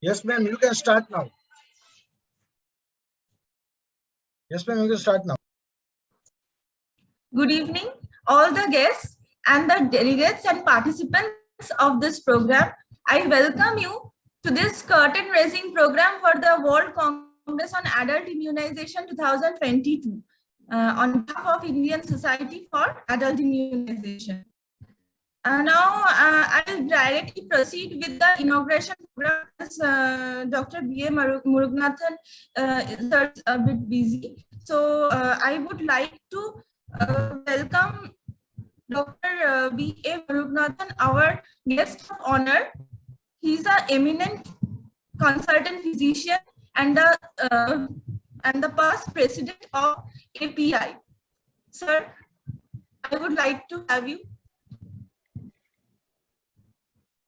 Yes, ma'am, you can start now. Yes, ma'am, you can start now. Good evening, all the guests and the delegates and participants of this program. I welcome you to this curtain raising program for the World Congress on Adult Immunization 2022 on behalf of Indian Society for Adult Immunization. Now, I will directly proceed with the inauguration program as Dr. B.A. Muruganathan is a bit busy. So, I would like to welcome Dr. B.A. Muruganathan, our guest of honor. He's an eminent consultant physician and the past president of API. Sir, I would like to have you.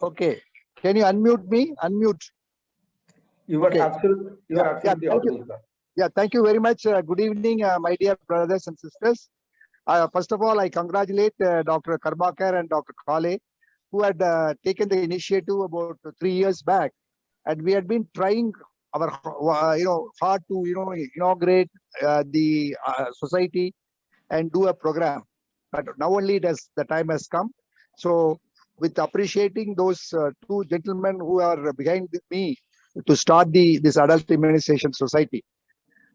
Okay, can you unmute me? Unmute. You are absolutely audible, sir. Yeah, thank you very much. Good evening, my dear brothers and sisters. First of all, I congratulate Dr. Karmakar and Dr. Kale, who had taken the initiative about 3 years back, and we had been trying our hard to inaugurate the society and do a program. But now only the time has come. So, with appreciating those two gentlemen who are behind me to start this adult immunization society.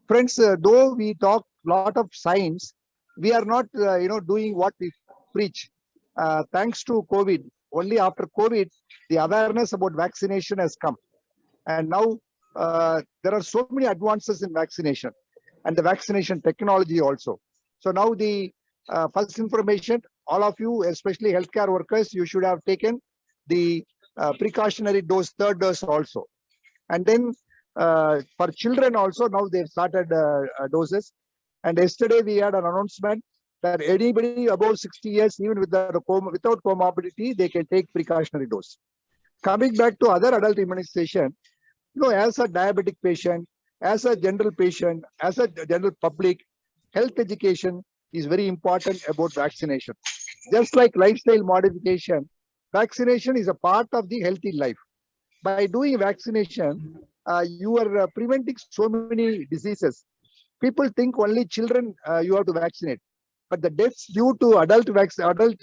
Friends, though we talk a lot of science, we are not doing what we preach. Thanks to COVID, only after COVID, the awareness about vaccination has come. And now there are so many advances in vaccination and the vaccination technology also. So now the first information, all of you, especially healthcare workers, you should have taken the precautionary dose, third dose also. And then for children also, now they've started doses. And yesterday we had an announcement that anybody above 60 years, even without comorbidity, they can take precautionary dose. Coming back to other adult immunization, as a diabetic patient, as a general patient, as a general public, health education is very important about vaccination. Just like lifestyle modification, vaccination is a part of the healthy life. By doing vaccination, you are preventing so many diseases. People think only children you have to vaccinate, but the deaths due to adult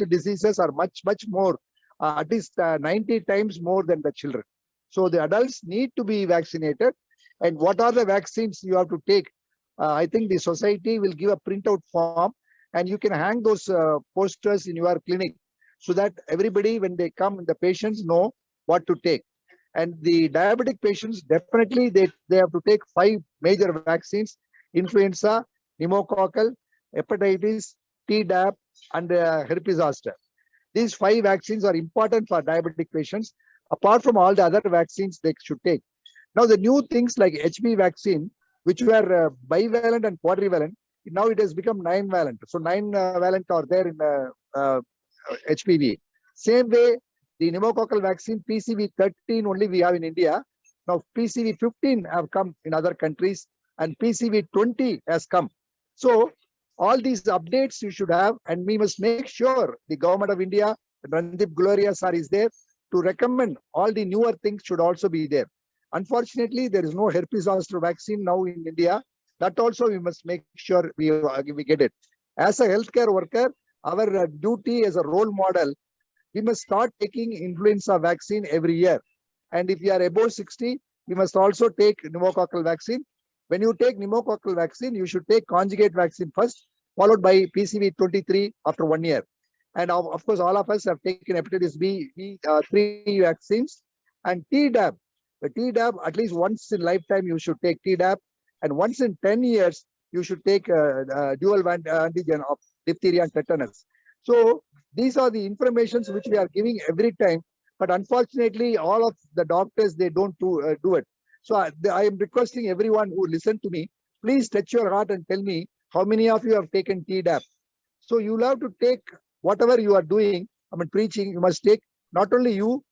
diseases are much more, at least 90 times more than the children. So the adults need to be vaccinated. And what are the vaccines you have to take? I think the society will give a printout form, and you can hang those posters in your clinic so that everybody, when they come, the patients know what to take. And the diabetic patients, definitely they have to take 5 major vaccines: influenza, pneumococcal, hepatitis, Tdap, and herpes zoster. These 5 vaccines are important for diabetic patients, apart from all the other vaccines they should take. Now the new things like HB vaccine, which were bivalent and quadrivalent, now it has become 9-valent. So 9-valent are there in HPV. Same way, the pneumococcal vaccine PCV13 only we have in India. Now PCV15 have come in other countries, and PCV20 has come. So all these updates you should have, and we must make sure the government of India, Randip Gloria sir is there to recommend all the newer things should also be there. Unfortunately, there is no herpes zoster vaccine now in India. That also we must make sure we get it. As a healthcare worker, our duty as a role model, we must start taking influenza vaccine every year. And if you are above 60, we must also take pneumococcal vaccine. When you take pneumococcal vaccine, you should take conjugate vaccine first, followed by PCV23 after 1 year. And of course, all of us have taken hepatitis B 3 vaccines. And Tdap, the Tdap, at least once in lifetime, you should take Tdap. And once in 10 years, you should take dual antigen of diphtheria and tetanus. So these are the informations which we are giving every time. But unfortunately, all of the doctors, they don't do it. So I am requesting everyone who listen to me, please touch your heart and tell me how many of you have taken Tdap. So you'll have to take whatever you are doing, preaching, you must take, not only you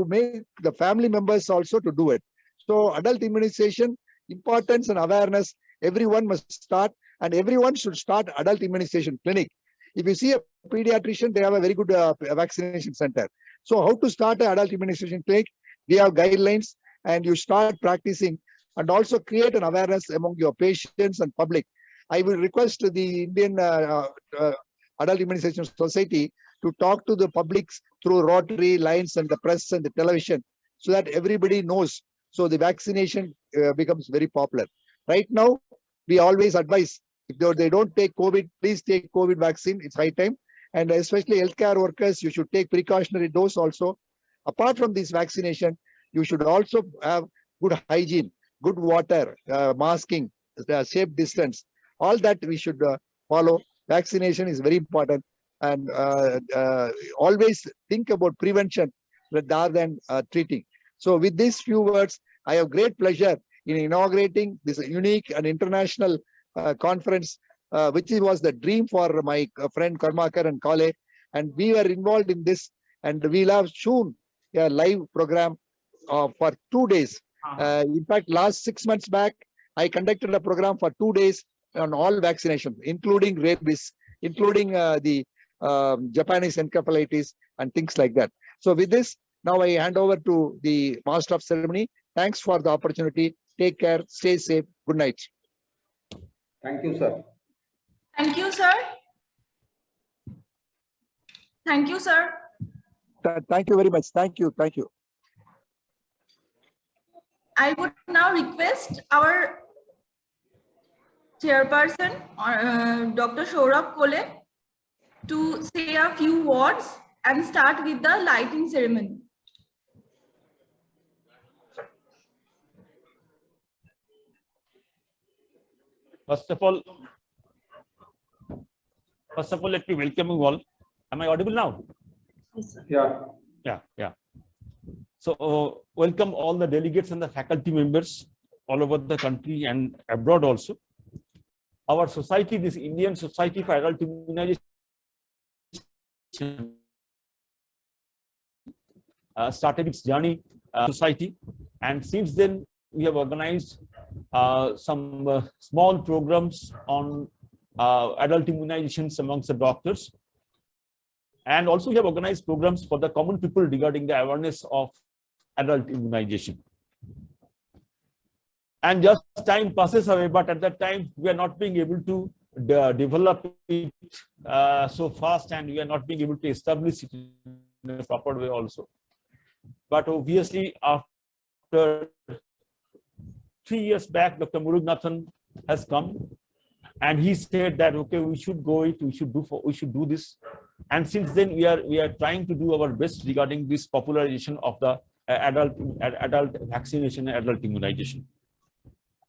make the family members also to do it. So adult immunization, importance and awareness, everyone must start, and everyone should start adult immunization clinic. If you see a pediatrician, they have a very good vaccination center. So how to start an adult immunization clinic? We have guidelines, and you start practicing and also create an awareness among your patients and public. I will request the Indian Adult Immunization Society to talk to the publics through Rotary lines and the press and the television, so that everybody knows. So the vaccination becomes very popular. Right now, we always advise, if they don't take COVID, please take COVID vaccine. It's high time. And especially healthcare workers, you should take precautionary dose also. Apart from this vaccination, you should also have good hygiene, good water, masking, safe distance. All that we should follow. Vaccination is very important. And always think about prevention rather than treating. So with these few words, I have great pleasure in inaugurating this unique and international conference, which was the dream for my friend Karmakar and Kale. And we were involved in this, and we'll have soon a live program for 2 days. In fact, last 6 months back, I conducted a program for 2 days on all vaccinations, including rabies, including the Japanese encephalitis and things like that. So with this, now I hand over to the Master of Ceremony. Thanks for the opportunity. Take care. Stay safe. Good night. Thank you, sir. Thank you, sir. Thank you, sir. Thank you very much. Thank you. Thank you. I would now request our chairperson, Dr. Saurabh Kole, to say a few words and start with the lighting ceremony. First of all, let me welcome you all. Am I audible now? Yes, sir. Yeah. Yeah. So welcome all the delegates and the faculty members all over the country and abroad also. Our society, this Indian Society for Adult Immunization, started its journey society, and since then we have organized some small programs on adult immunizations amongst the doctors, and also we have organized programs for the common people regarding the awareness of adult immunization. And just time passes away, but at that time we are not being able to develop it so fast, and we are not being able to establish it in a proper way also. But obviously, after 3 years back, Dr. Muruganathan has come, and he said that okay, we should do this. And since then, we are trying to do our best regarding this popularization of the adult vaccination and adult immunization.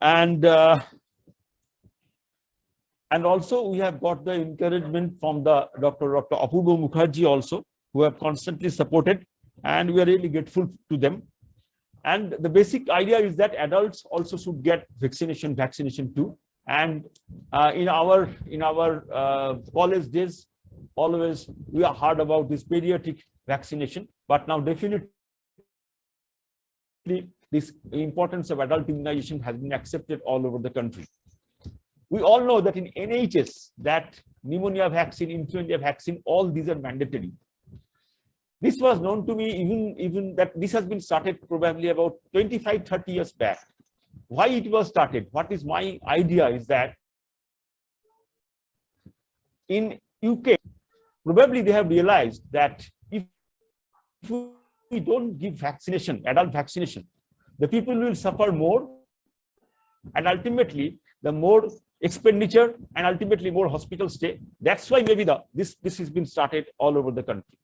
And also we have got the encouragement from the Dr. Apurva Mukherjee also, who have constantly supported, and we are really grateful to them. And the basic idea is that adults also should get vaccination too. And in our college days, always we are heard about this pediatric vaccination, but now definitely this importance of adult immunization has been accepted all over the country. We all know that in NHS, that pneumonia vaccine, influenza vaccine, all these are mandatory. This was known to me even that this has been started probably about 25-30 years back. Why it was started? What is my idea is that in UK, probably they have realized that if we don't give vaccination, adult vaccination, the people will suffer more, and ultimately the more expenditure and ultimately more hospital stay. That's why maybe this has been started all over the country.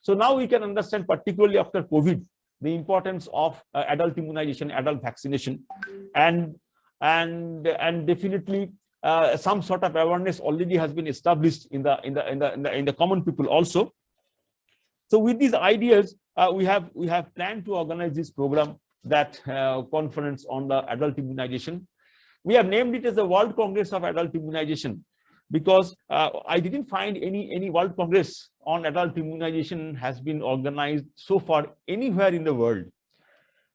So now we can understand, particularly after COVID, the importance of adult immunization, adult vaccination, and definitely some sort of awareness already has been established in the common people also. So with these ideas, we have planned to organize this program, that conference on the adult immunization. We have named it as the World Congress of Adult Immunization, because I didn't find any World Congress on adult immunization has been organized so far anywhere in the world.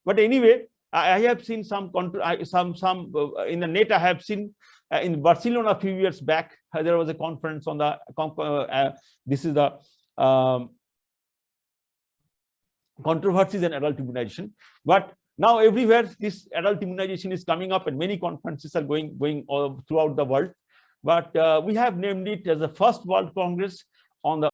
But anyway, I have seen some in the net. I have seen In Barcelona a few years back, there was a conference on the this is the controversies in adult immunization. But now everywhere this adult immunization is coming up, and many conferences are going all throughout the world. But we have named it as the first World Congress on the